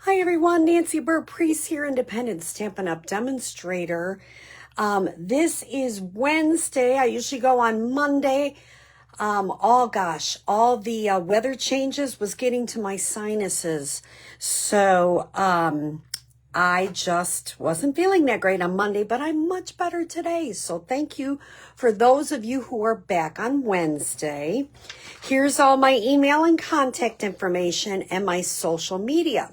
Hi everyone, Nancy Burt-Preece here, Independent Stampin' Up! Demonstrator. This is Wednesday. I usually go on Monday. All the weather changes was getting to my sinuses. So I just wasn't feeling that great on Monday, but I'm much better today. So thank you for those of you who are back on Wednesday. Here's all my email and contact information and my social media.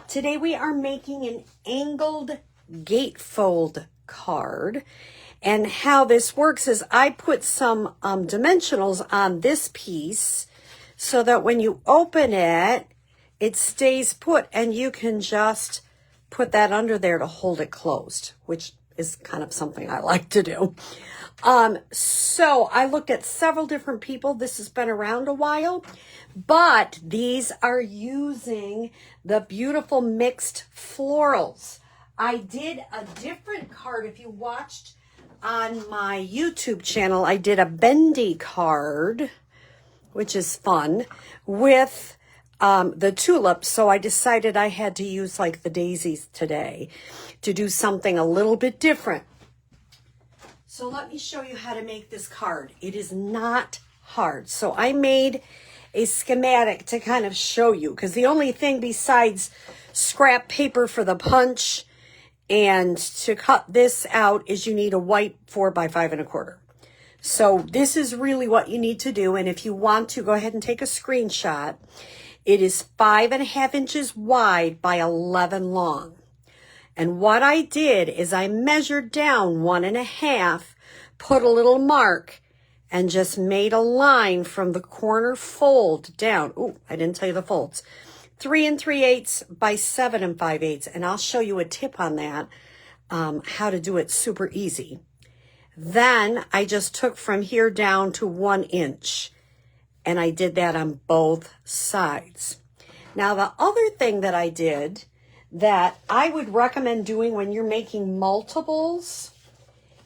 Today we are making an angled gatefold card, and how this works is I put some dimensionals on this piece so that when you open it, it stays put and you can just put that under there to hold it closed, which is kind of something I like to do. So I looked at several different people. This has been around a while, but these are using the beautiful mixed florals. I did a different card. If you watched on my YouTube channel, I did a bendy card, which is fun, with the tulips. So I decided I had to use like the daisies today to do something a little bit different. So let me show you how to make this card. It is not hard. So I made a schematic to kind of show you, because the only thing besides scrap paper for the punch and to cut this out is you need a white 4 by 5 1/4. So this is really what you need to do. And if you want to, go ahead and take a screenshot. It is 5.5 inches wide by 11 long. And what I did is I measured down 1.5, put a little mark, and just made a line from the corner fold down. Oh, I didn't tell you the folds. 3 3/8 by 7 5/8. And I'll show you a tip on that, how to do it super easy. Then I just took from here down to 1 inch. And I did that on both sides. Now, the other thing that I did that I would recommend doing when you're making multiples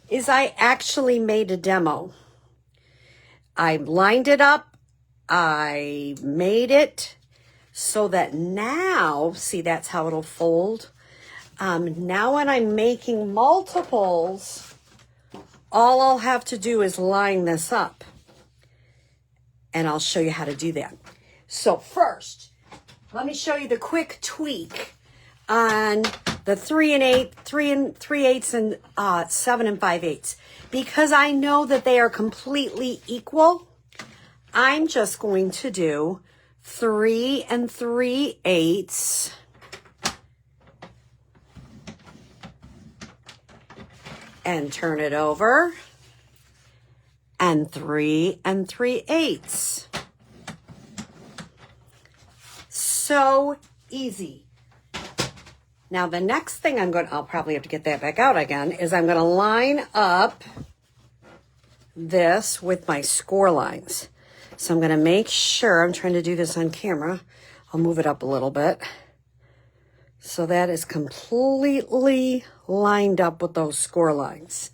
is I actually made a demo. I lined it up. I made it so that now, see, that's how it'll fold. Now when I'm making multiples, all I'll have to do is line this up. And I'll show you how to do that. So first, let me show you the quick tweak on the 3 3/8 and 7 5/8. Because I know that they are completely equal, I'm just going to do 3 3/8 and turn it over, and 3 3/8. So easy. Now the next thing I'll probably have to get that back out again, is I'm going to line up this with my score lines. So I'm going to make sure, I'm trying to do this on camera. I'll move it up a little bit. So that is completely lined up with those score lines.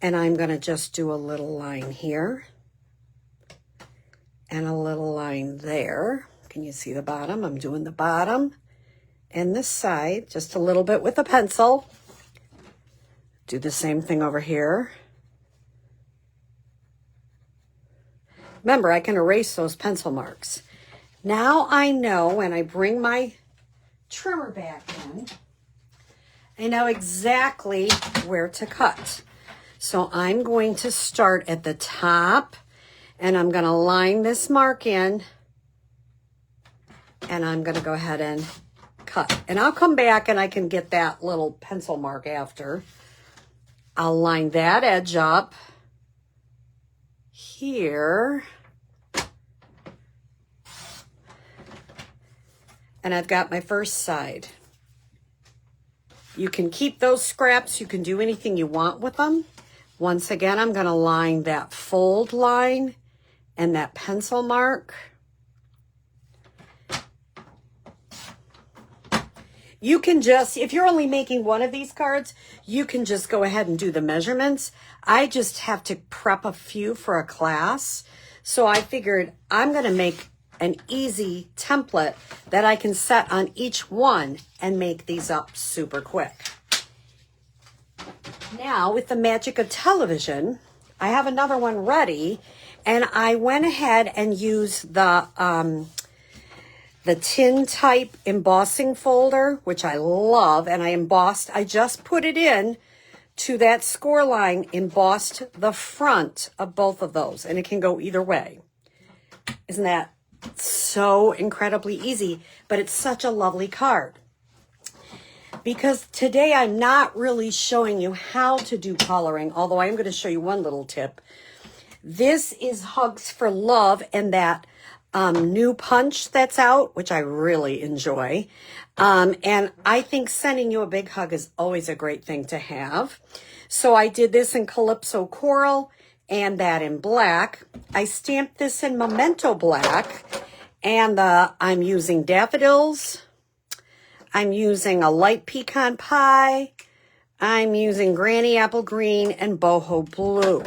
And I'm going to just do a little line here and a little line there. Can you see the bottom? I'm doing the bottom and this side just a little bit with a pencil. Do the same thing over here. Remember, I can erase those pencil marks. Now I know when I bring my trimmer back in, I know exactly where to cut. So I'm going to start at the top, and I'm going to line this mark in, and I'm going to go ahead and cut. And I'll come back and I can get that little pencil mark after. I'll line that edge up here. And I've got my first side. You can keep those scraps. You can do anything you want with them. Once again, I'm going to line that fold line and that pencil mark. You can just, if you're only making one of these cards, you can just go ahead and do the measurements. I just have to prep a few for a class. So I figured I'm going to make an easy template that I can set on each one and make these up super quick. Now, with the magic of television, I have another one ready, and I went ahead and used the tin type embossing folder, which I love, and I just put it in to that score line, embossed the front of both of those, and it can go either way. Isn't that so incredibly easy? But it's such a lovely card. Because today I'm not really showing you how to do coloring, although I am going to show you one little tip. This is Hugs for Love and that new punch that's out, which I really enjoy. And I think sending you a big hug is always a great thing to have. So I did this in Calypso Coral and that in black. I stamped this in Memento Black, and I'm using daffodils. I'm using a light pecan pie. I'm using granny apple green and boho blue.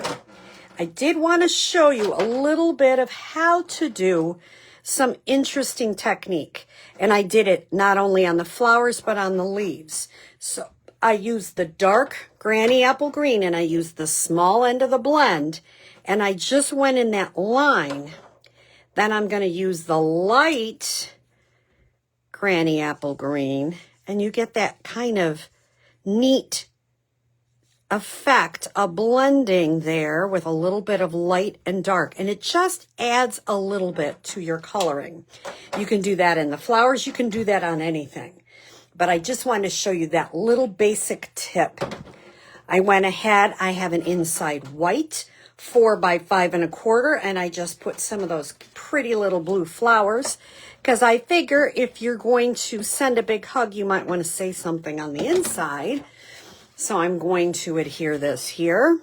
I did want to show you a little bit of how to do some interesting technique. And I did it not only on the flowers, but on the leaves. So I used the dark granny apple green, and I used the small end of the blend. And I just went in that line. Then I'm going to use the light granny apple green, and you get that kind of neat effect of blending there with a little bit of light and dark, and it just adds a little bit to your coloring. You can do that in the flowers, you can do that on anything, but I just wanted to show you that little basic tip. I went ahead, I have an inside white 4 by 5 1/4, and I just put some of those pretty little blue flowers, because I figure if you're going to send a big hug, you might want to say something on the inside. So I'm going to adhere this here.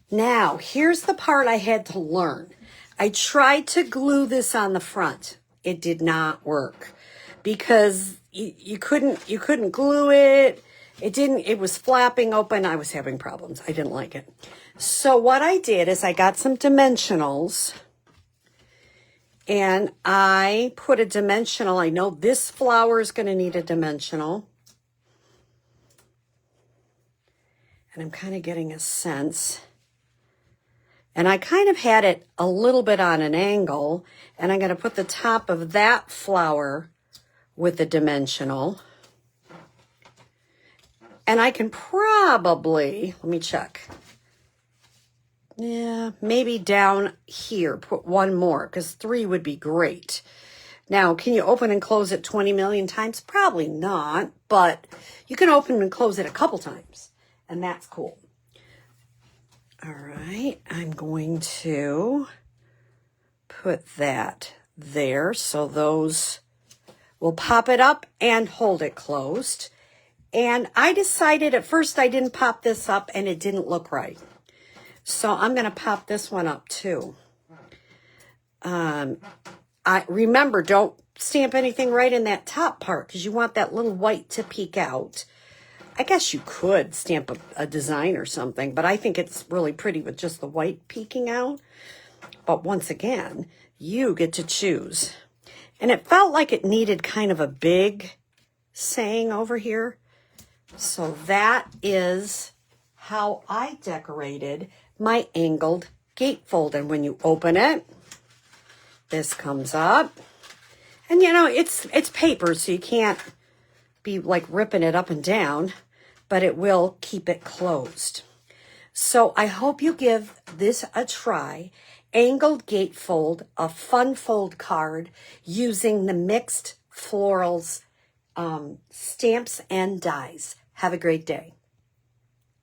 Now, here's the part I had to learn. I tried to glue this on the front. It did not work because you couldn't glue it. It was flapping open. I was having problems. I didn't like it. So what I did is I got some dimensionals, and I put a dimensional. I know this flower is going to need a dimensional. And I'm kind of getting a sense. And I kind of had it a little bit on an angle, and I'm going to put the top of that flower with the dimensional. And I can probably, let me check. Yeah, maybe down here, put one more, because 3 would be great. Now, can you open and close it 20 million times? Probably not, but you can open and close it a couple times, and that's cool. All right, I'm going to put that there, so those will pop it up and hold it closed. And I decided at first I didn't pop this up, and it didn't look right. So I'm going to pop this one up too. I remember, don't stamp anything right in that top part, because you want that little white to peek out. I guess you could stamp a design or something, but I think it's really pretty with just the white peeking out. But once again, you get to choose. And it felt like it needed kind of a big saying over here. So that is how I decorated my angled gatefold. And when you open it, this comes up. And you know, it's paper, so you can't be like ripping it up and down, but it will keep it closed. So I hope you give this a try. Angled gatefold, a fun fold card using the mixed florals, stamps and dies. Have a great day.